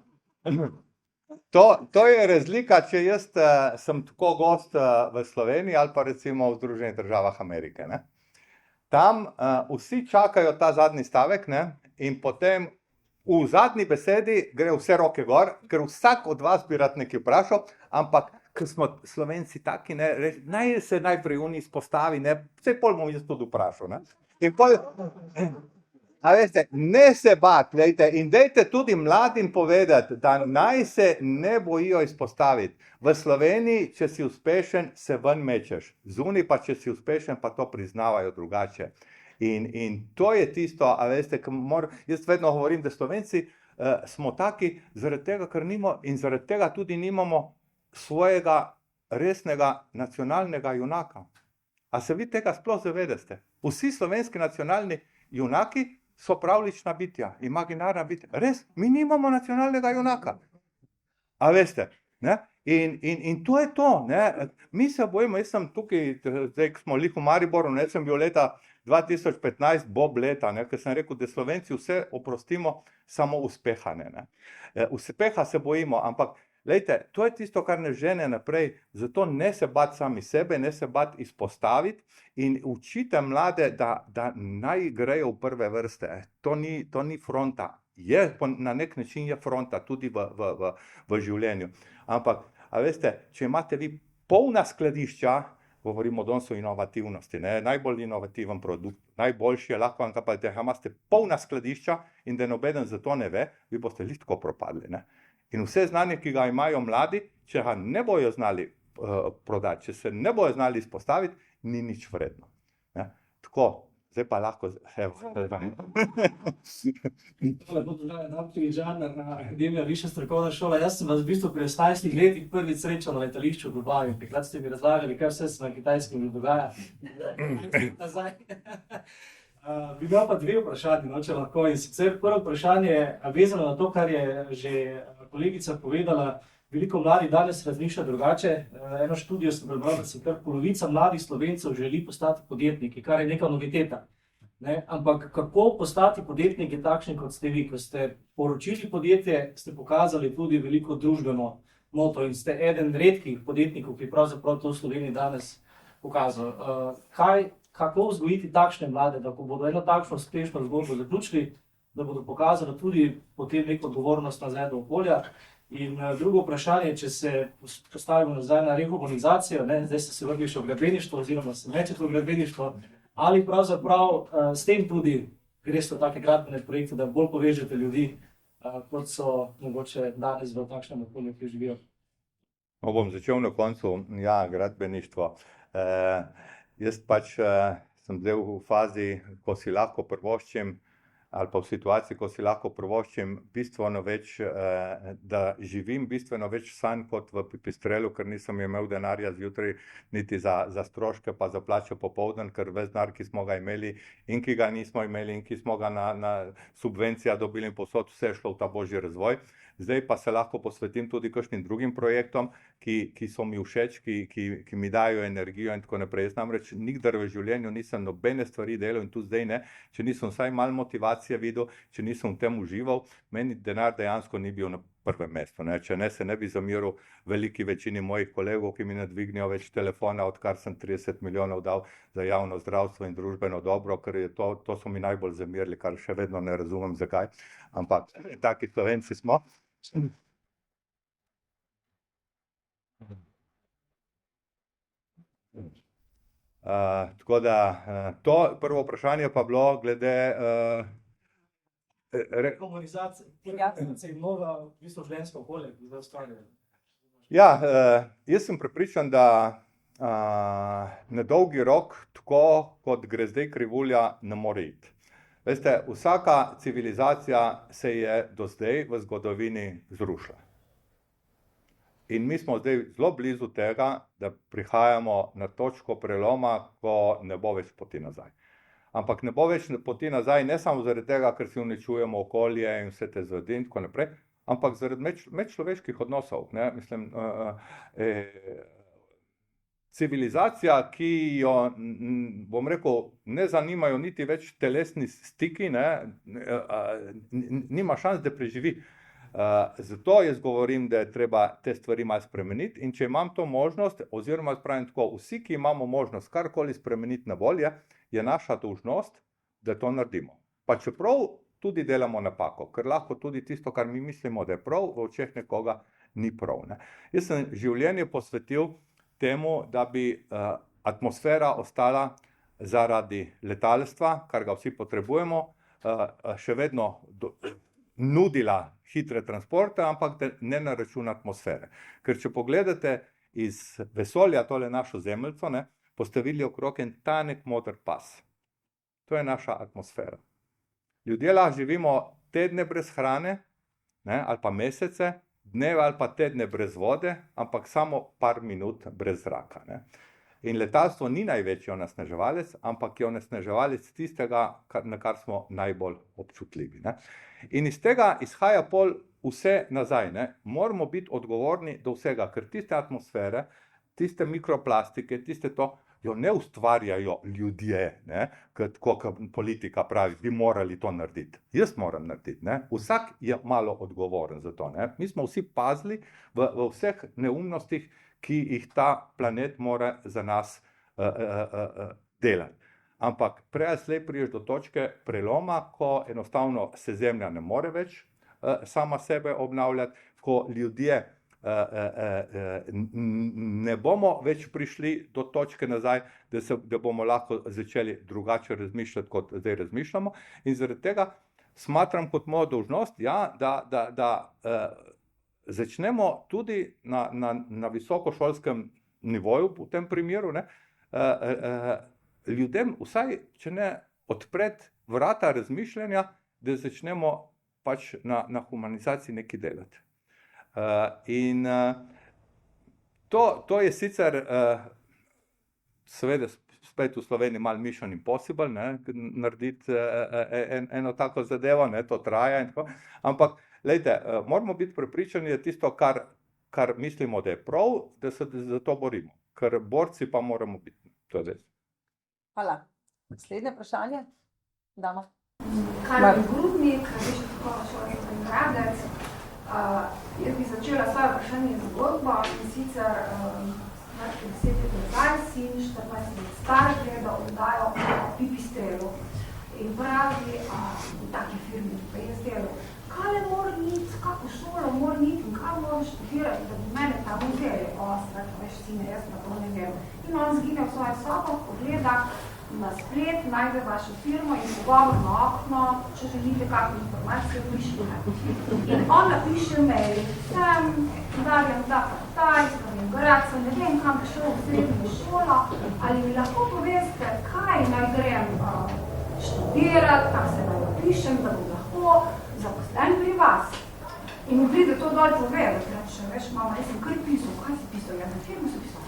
To je razlika, če jaz sem tako gost v Sloveniji ali pa recimo v Združenih državah Amerike, ne? Tam vsi čakajo ta zadnji stavek, ne? In potem v zadnji besedi gre vse roke gor, ker vsak od vas bi rad nekaj vprašal, ampak ker smo Slovenci taki, ne, naj se najprej oni izpostavi, ne, vse pol bom jaz tudi vprašal, ne. In pol, a veste, ne se bat, glejte, in dejte tudi mladim povedati, da naj se ne bojijo izpostaviti. V Sloveniji, če si uspešen, se ven mečeš, zunaj pa, če si uspešen, pa to priznavajo drugače. In to je tisto, a veste, jaz vedno govorim, da Slovenci smo taki zaradi tega, ker zaradi tega tudi nimamo svojega resnega nacionalnega junaka. A se vi tega sploh zavedate? Vsi slovenski nacionalni junaki so pravlična bitja, imaginarna bitja. Res, mi nimamo nacionalnega junaka. A veste, ne? In to je to, ne? Mi se bojimo, jaz sem tukaj, zdaj smo lih v Mariboru, ne, sem bil leta 2015 Bob leta, ne, ker sem rekel, da Slovenci vse oprostimo, samo uspeha ne. Uspeha se bojimo, ampak glejte, to je tisto, kar ne žene naprej, zato ne se bati sami sebe, ne se bati izpostaviti in učite mlade, da naj grejo v prve vrste. To ni fronta. Na nek način je fronta tudi v življenju. Ampak, a veste, če imate vi polna skladišča, govorimo danes o inovativnosti, ne? Najbolj inovativen produkt, najboljši je lahko, pa da imate polna skladišča in da nobeden za to ne ve, vi boste listko propadli. Ne? In vse znanje, ki ga imajo mladi, če ga ne bojo znali prodati, če se ne bojo znali izpostaviti, ni nič vredno. Ne? Tako, zdaj pa lahko, evo. Dr. Žanar na Akademija Višja strokovna šola. Jaz sem vas v bistvu pri 18 letih prvič srečal na letališču v Dubaju. Takrat ste mi razlagali, kaj vse se na Kitajskem dogaja. Nazaj. Bi imel pa dve vprašanje, no, če lahko. In sicer prvo vprašanje je vezano na to, kar je že kolegica povedala, veliko mladih danes razmišlja drugače. Eno študijo sem prebral, da se kar polovica mladih Slovencev želi postati podjetniki, kar je neka noviteta. Ne? Ampak kako postati podjetniki takšni, kot ste vi, ko ste poročili podjetje, ste pokazali tudi veliko družbeno noto in ste eden redkih podjetnikov, ki pravzaprav to v Sloveniji danes pokazal. Kako vzgojiti takšne mlade, da ko bodo eno takšno uspešno zgodbo zaključili, da bodo pokazali tudi potem neko odgovornost nazaj do okolja. In drugo vprašanje, če se postavimo nazaj na rehumanizacijo, zdaj ste se vrgli še v gradbeništvo oziroma se mečete v gradbeništvo, ali pravzaprav s tem tudi greste v take gradbene projekte, da bolj povežete ljudi, kot so mogoče danes v takšnem okolju, ki živijo? No, bom začel na koncu, ja, gradbeništvo. Jaz pač sem zdaj v fazi, ko si lahko privoščim, ali pa v situaciji, ko si lahko privoščim bistveno več, da živim bistveno več sanj kot v Pipistrelu, ker nisem imel denarja zjutraj niti za stroške, pa za plačo popoldan, ker ves denar, ki smo ga imeli in ki ga nismo imeli in ki smo ga na subvencija dobili in povsod, vse je šlo v ta božji razvoj. Zdaj pa se lahko posvetim tudi kakšnim drugim projektom, ki so mi všeč, ki mi dajo energijo in tako naprej. Jaz namreč nikdar v življenju nisem nobene stvari delal in tudi zdaj ne, če nisem vsaj malo motivacije videl, če nisem v tem užival, meni denar dejansko ni bil na prvem mestu. Če ne, se ne bi zameril veliki večini mojih kolegov, ki mi ne dvignejo več telefona, odkar sem 30 milijonov dal za javno zdravstvo in družbeno dobro, ker je to so mi najbolj zamerili, kar še vedno ne razumem zakaj, ampak taki Slovenci smo. Tako da to prvo vprašanje pa bilo glede komunizacije in nova v bistvu življenjsko okolje, ki zdaj ustvarjajo. Ja, jaz sem prepričan, da na dolgi rok, tako kot gre zdaj krivulja, ne more iti. Veste, vsaka civilizacija se je do zdaj v zgodovini zrušila. In mi smo zdaj zelo blizu tega, da prihajamo na točko preloma, ko ne bo več poti nazaj. Ampak ne bo več poti nazaj ne samo zaradi tega, ker si uničujemo okolje in vse te zvedi in tako naprej, ampak zaradi medčloveških odnosov. Mislim, civilizacija, ki jo, bom rekel, ne zanimajo niti več telesni stiki, nima šans, da preživi. Zato jaz govorim, da je treba te stvari malo spremeniti in če imam to možnost, oziroma pravim tako, vsi, ki imamo možnost karkoli spremeniti na bolje, je naša dolžnost, da to naredimo. Pa čeprav tudi delamo napako, ker lahko tudi tisto, kar mi mislimo, da je prav, v očeh nekoga ni prav. Jaz sem življenje posvetil temu, da bi atmosfera ostala zaradi letalstva, kar ga vsi potrebujemo, še vedno nudila hitre transporte, ampak ne na račun atmosfere. Ker če pogledate iz vesolja tole našo Zemljico, boste videli okrog en tanek moder pas. To je naša atmosfera. Ljudje lahko živimo tedne brez hrane, ali pa mesece, dneve ali pa tedne brez vode, ampak samo par minut brez zraka. In letalstvo ni največji onesnaževalec, ampak je onesnaževalec tistega, na kar smo najbolj občutljivi. In iz tega izhaja pol vse nazaj. Moramo biti odgovorni do vsega, ker tiste atmosfere, tiste mikroplastike, tiste to, jo ne ustvarjajo ljudje, kot politika pravi, bi morali to narediti. Jaz moram narediti. Vsak je malo odgovoren za to. Mi smo vsi pazili v vseh neumnostih, ki jih ta planet mora za nas delati. Ampak prej ali slej prideš do točke preloma, ko enostavno se Zemlja ne more več sama sebe obnavljati, ko ljudje ne bomo več prišli do točke nazaj, da bomo lahko začeli drugače razmišljati, kot zdaj razmišljamo. In zaradi tega smatram kot mojo dolžnost, da začnemo tudi na visokošolskem nivoju, v tem primeru, ljudem vsaj, če ne odpreti vrata razmišljanja, da začnemo pač na humanizaciji nekaj delati. In to je sicer seveda spet v Sloveniji malo mission impossible, narediti eno tako zadevo, to traja in tako, ampak glejte, moramo biti prepričani, da tisto, kar kar mislimo, da je prav, da se za to borimo. Ker borci pa moramo biti. To je res. Hvala. Naslednje vprašanje. Dama. Karmen Grudnik, Višja strokovna šola in Gradec. Jaz bi začela svoje vprašanje zgodbo in sicer 10 let nazaj sin 14 let star gleda oddajo o Pipistrelu in pravi v taki firmi, pa jaz delo, kaj le mora niti, kako šolo mora niti in kaj mora študirati, da bi mene tam vzeli. Veš, sine, jaz pa to ne vem. In on zgine v svoje sobo, pogleda na splet, najde vašo firmo in pogovor na okno, če želite kakšno informacijo, pišite. In on napiše mail, sem, Darjan Taj, Slovenj Gradca, ne vem, kam bi šel v srednjo šolo, ali mi lahko poveste, kaj naj grem študirati, kako se naj napišem, da bom lahko zaposlen pri vas. In mi pride to dol povedati, reče, veš, mama, jaz sem kar pisal, kaj si pisal, jaz na firmu sem pisal,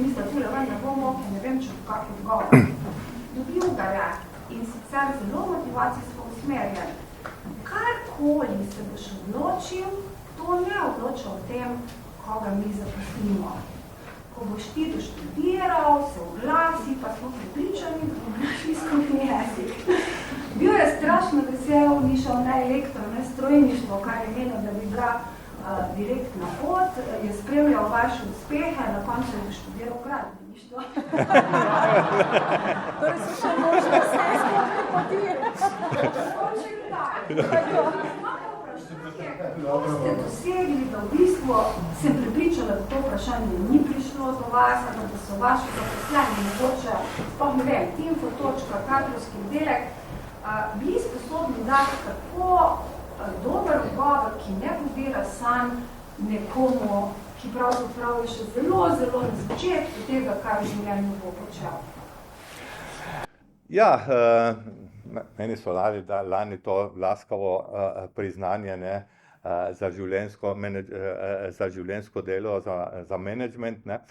mislim, tule ven ne bom ok, ne vem, če kak odgovor. Dobil ga je in sicer zelo motivacijsko usmerjen. Karkoli se boš odločil, to ne odloča o tem, koga mi zaposlimo. Ko boš ti doštudiral, se oglasi, pa smo pripričani, da bomo našli skupni jezik. Bil je strašno vesel, ni šel na elektro, ne strojništvo, kar je menil, da bi bila direktna pot, je spremljal vaše uspehe, na koncu je doštudiral gradbeništvo. Torej so še možne vse skupne poti. Kako ste dosegli, da v bistvu sem prepričala, da to vprašanje ni prišlo do vas, da so vaši zaposleni, mogoče, sploh ne vem, info.točka, kadrovski oddelek, bili sposobni dati tako dober odgovor, ki ne podira sanj nekomu, ki pravzaprav je še zelo, zelo na začetku tega, kar v življenju bo počel. Ja, meni so lani to laskavo priznanje, ne, za življenjsko delo, za management, ne.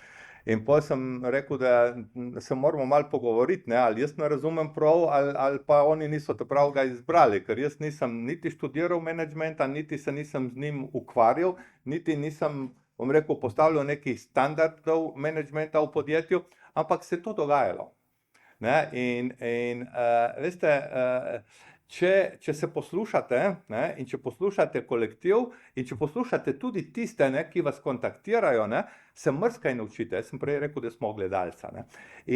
In potem sem rekel, da se moramo malo pogovoriti, ne, ali jaz ne razumem prav, ali pa oni niso to prav ga izbrali, ker jaz nisem niti študiral managementa, niti se nisem z njim ukvarjal, niti nisem, bom rekel, postavljal nekih standardov managementa v podjetju, ampak se je to dogajalo. Ne, in veste, če se poslušate, ne, in če poslušate kolektiv in če poslušate tudi tiste, ne, ki vas kontaktirajo, ne, se marsikaj naučite. Jaz sem prej rekel, da smo gledalca. Ne.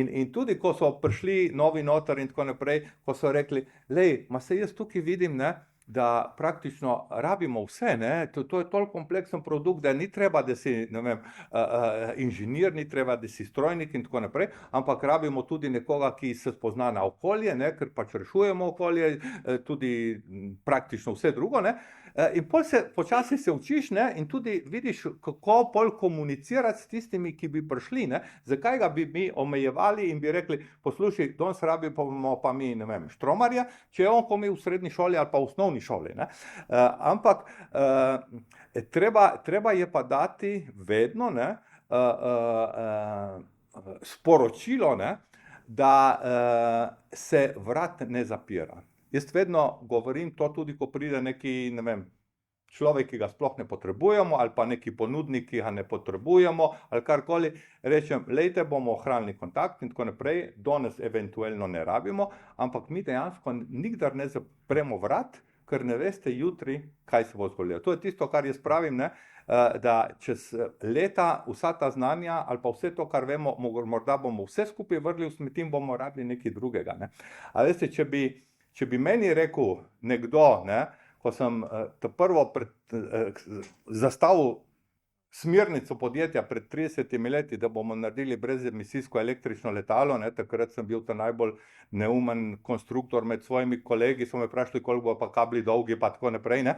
In tudi, ko so prišli novi notar in tako naprej, ko so rekli, lej, ma se jaz tukaj vidim, ne, da praktično rabimo vse, ne, to je toliko kompleksen produkt, da ni treba, da si, ne vem, inženir, ni treba, da si strojnik in tako naprej, ampak rabimo tudi nekoga, ki se spozna na okolje, ne, ker pač rešujemo okolje, tudi praktično vse drugo, ne. In počasi se učiš, ne, in tudi vidiš, kako pol komunicirati s tistimi, ki bi prišli, ne. Zakaj ga bi mi omejevali in bi rekli, poslušaj, danes rabimo pa mi, ne vem, štromarja, če je on komi v srednji šoli ali pa v osnovni šoli, ne. Ampak treba je pa dati vedno, ne, sporočilo, ne, da se vrat ne zapira. Jaz vedno govorim to tudi, ko pride neki, ne vem, človek, ki ga sploh ne potrebujemo, ali pa neki ponudnik, ki ga ne potrebujemo, ali karkoli, rečem, lejte, bomo ohranili kontakt in tako naprej, danes eventualno ne rabimo, ampak mi dejansko nikdar ne zapremo vrat, ker ne veste jutri, kaj se bo zgodilo. To je tisto, kar jaz pravim, ne, da čez leta vsa ta znanja ali pa vse to, kar vemo, morda bomo vse skupaj vrgli v smeti in bomo rabili nekaj drugega. Ne. A veste, če bi meni rekel nekdo, ne, ko sem prvo zastavil smernico podjetja pred 30 leti, da bomo naredili brezemisijsko električno letalo, ne, takrat sem bil ta najbolj neumen konstruktor med svojimi kolegi, so me vprašali, koliko bo pa kabli dolgi, pa tako naprej, ne.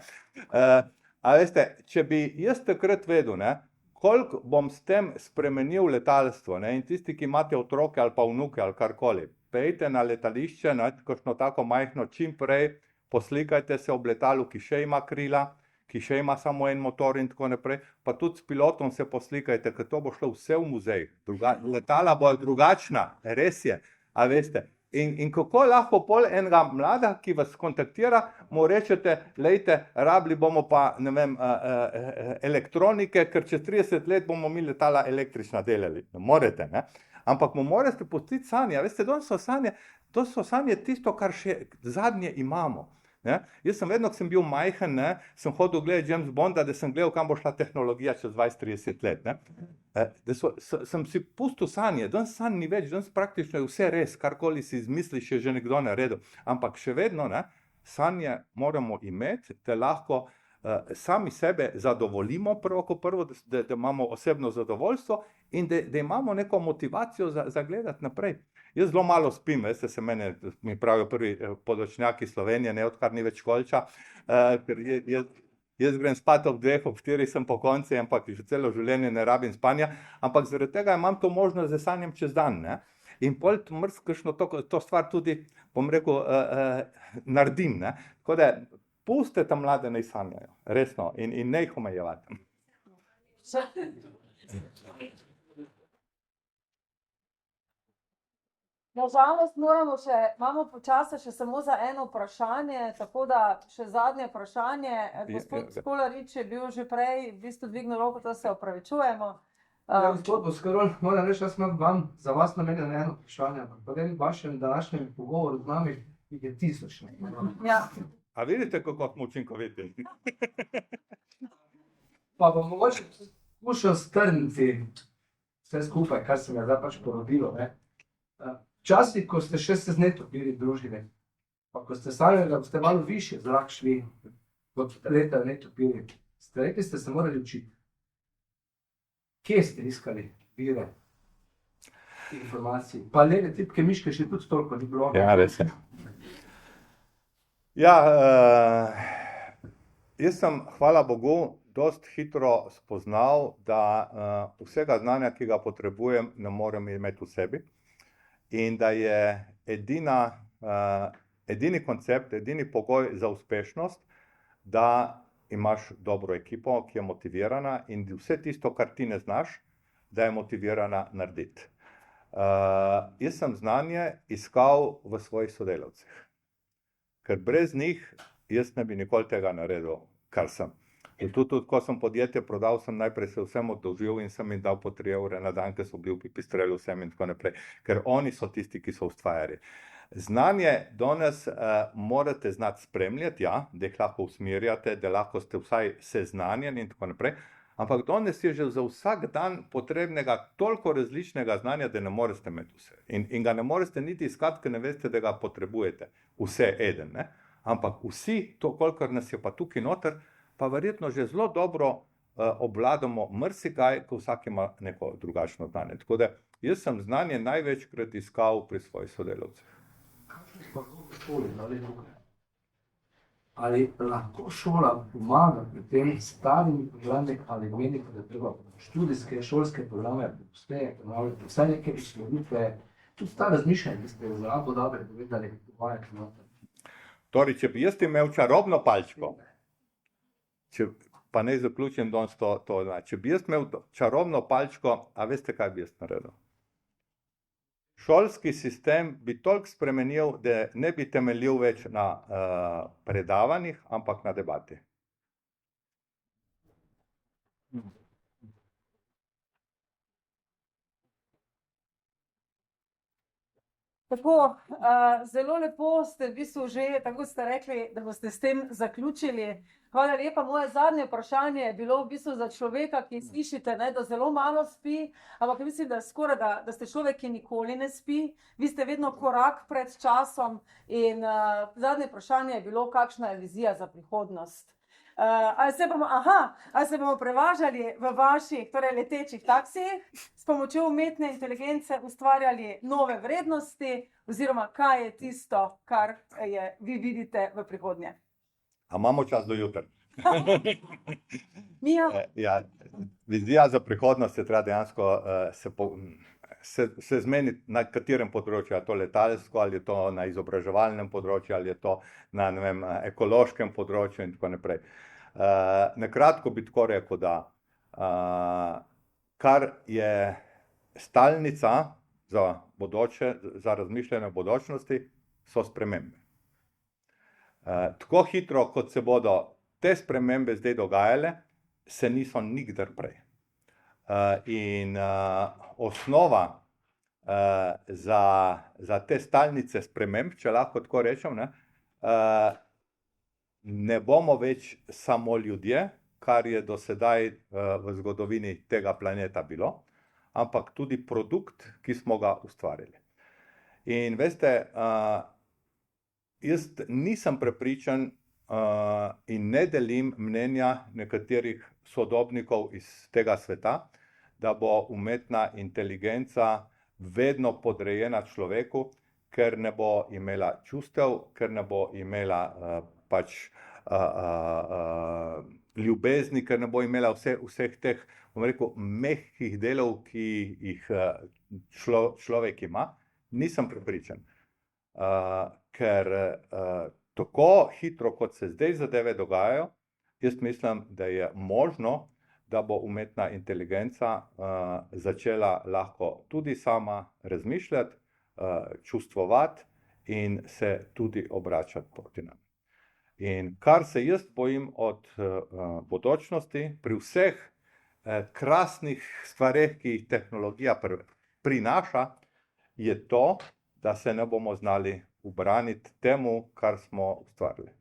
A veste, če bi jaz takrat vedel, ne, koliko bom s tem spremenil letalstvo, ne, in tisti, ki imate otroke ali pa vnuke ali karkoli, pejte na letališče, ne, kakšno tako majhno, čim prej poslikajte se ob letalu, ki še ima krila, ki še ima samo en motor in tako naprej, pa tudi s pilotom se poslikajte, ker to bo šlo vse v muzej. Letala bo drugačna, res je, a veste. In kako lahko pol enega mlada, ki vas kontaktira, mu rečete, lejte, rabili bomo pa, ne vem, elektronike, ker čez 30 let bomo mi letala električna delali. Ne morete, ne? Ampak mu morate pustiti sanje. Veste, to so sanje tisto, kar še zadnje imamo. Ne? Jaz sem vedno, ko sem bil majhen, ne, sem hodil gledati James Bonda, da sem gledal, kam bo šla tehnologija čez 20-30 let. Ne? Sem si pustil sanje, danes sanj ni več, danes praktično je vse res, karkoli si izmisliš, je že nekdo naredil. Ampak še vedno, ne, sanje moramo imeti, da lahko sami sebe zadovoljimo prvo, da imamo osebno zadovoljstvo in da imamo neko motivacijo za gledati naprej. Jaz zelo malo spim, veste, mi pravijo prvi podočnjaki Slovenije, ne, odkar ni več kolča, ker jaz grem spat ob 2, ob 4 sem po konci, ampak že celo življenje ne rabim spanja, ampak zaradi tega imam to možnost, da sanjam čez dan, ne. In pol mrzkšno to stvar tudi, bom rekel, naredim, ne. Tako da, pustite mlade naj sanjajo, resno, in ne jih omejevati. Nažalost imamo počasi še samo za eno vprašanje, tako da še zadnje vprašanje. Gospod Skolarič je bil že prej, v bistvu dvignil roko, to se opravičujemo. Gospod Boskarol, moram reči, jaz imam vam za vas namenjeno eno vprašanje, ampak po tem vašem današnjem pogovoru z nami je 1000. Ja. A vidite, kako smo učinkoviti? Pa bom mogoče skušal strniti vse skupaj, kar se mi je zdaj pač porodilo. Včasih, ko ste še se z netopiri družili, pa ko ste sanjali, da boste malo višje zrak šli, kot leta netopiri, ste rekli, ste se morali učiti. Kje ste iskali vire informacij? Pa leve tipke miške še tudi toliko ni bilo. Ja, res je. Ja, jaz sem, hvala Bogu, dost hitro spoznal, da vsega znanja, ki ga potrebujem, ne morem imeti v sebi. In da je edini koncept, edini pogoj za uspešnost, da imaš dobro ekipo, ki je motivirana in vse tisto, kar ti ne znaš, da je motivirana narediti. Jaz sem znanje iskal v svojih sodelavcih. Ker brez njih jaz ne bi nikoli tega naredil, kar sem. Tudi, ko sem podjetje prodal, sem najprej se vsem oddolžil in sem jim dal po 3 evre na dan, ker so bili v pipistrelu vsem in tako naprej. Ker oni so tisti, ki so ustvarjali. Znanje danes morate znati spremljati, ja, da jih lahko usmerjate, da lahko ste vsaj seznanjeni in tako naprej. Ampak danes je že za vsak dan potrebnega toliko različnega znanja, da ne morete imeti vse. In ga ne morete niti iskati, ker ne veste, da ga potrebujete. Vse eden, ne? Ampak vsi, to kolikor nas je pa tukaj noter, pa verjetno že zelo dobro obvladamo marsikaj, ko vsak ima neko drugačno znanje. Tako da jaz sem znanje največkrat iskal pri svojih sodelavcih. Ali lahko šola pomaga pri tem starimi programi, ali menite, da treba študijske, šolske programe ponavljati, vsaj neke izsleditve, tudi ta razmišljanje, ki ste zelo dobro povedali, uvajati noter. Torej, če bi jaz imel čarobno palčko, pa ne zaključim danes to, če bi jaz imel čarobno palčko, a veste, kaj bi jaz naredil? Šolski sistem bi toliko spremenil, da ne bi temeljil več na predavanjih, ampak na debati. Tako, zelo lepo ste v bistvu že, tako ste rekli, da boste s tem zaključili. Hvala lepa. Moje zadnje vprašanje je bilo v bistvu za človeka, ki slišite, ne, da zelo malo spi, ampak mislim, da skoraj, da ste človek, ki nikoli ne spi. Vi ste vedno korak pred časom in zadnje vprašanje je bilo, kakšna je vizija za prihodnost. Ali se bomo prevažali v vaših, torej letečih taksijih, s pomočjo umetne inteligence ustvarjali nove vrednosti, oziroma kaj je tisto, kar vi vidite v prihodnje? A imamo čas do jutra? Mija? Ja, vizija za prihodnost je treba dejansko se zmeniti, na katerem področju, ali je to letalsko, ali je to na izobraževalnem področju, ali je to na, ne vem, ekološkem področju in tako naprej. Na kratko bi tako rekel, da kar je stalnica, za bodoče, za razmišljanje o bodočnosti, so spremembe. Tako hitro, kot se bodo te spremembe zdaj dogajale, se niso nikdar prej. In osnova za te stalnice sprememb, če lahko tako rečem, ne bomo več samo ljudje, kar je do sedaj v zgodovini tega planeta bilo, ampak tudi produkt, ki smo ga ustvarili. In veste, jaz nisem prepričan in ne delim mnenja nekaterih sodobnikov iz tega sveta, da bo umetna inteligenca vedno podrejena človeku, ker ne bo imela čustev, ker ne bo imela ljubezni, ker ne bo imela vseh teh, bom rekel, mehkih delov, ki jih človek ima. Nisem prepričan. Ker tako hitro, kot se zdaj zadeve dogajajo, jaz mislim, da je možno, da bo umetna inteligenca začela lahko tudi sama razmišljati, čustvovati in se tudi obračati proti nam. In kar se jaz bojim od bodočnosti, pri vseh krasnih stvareh, ki jih tehnologija prinaša, je to, da se ne bomo znali ubraniti temu, kar smo ustvarili.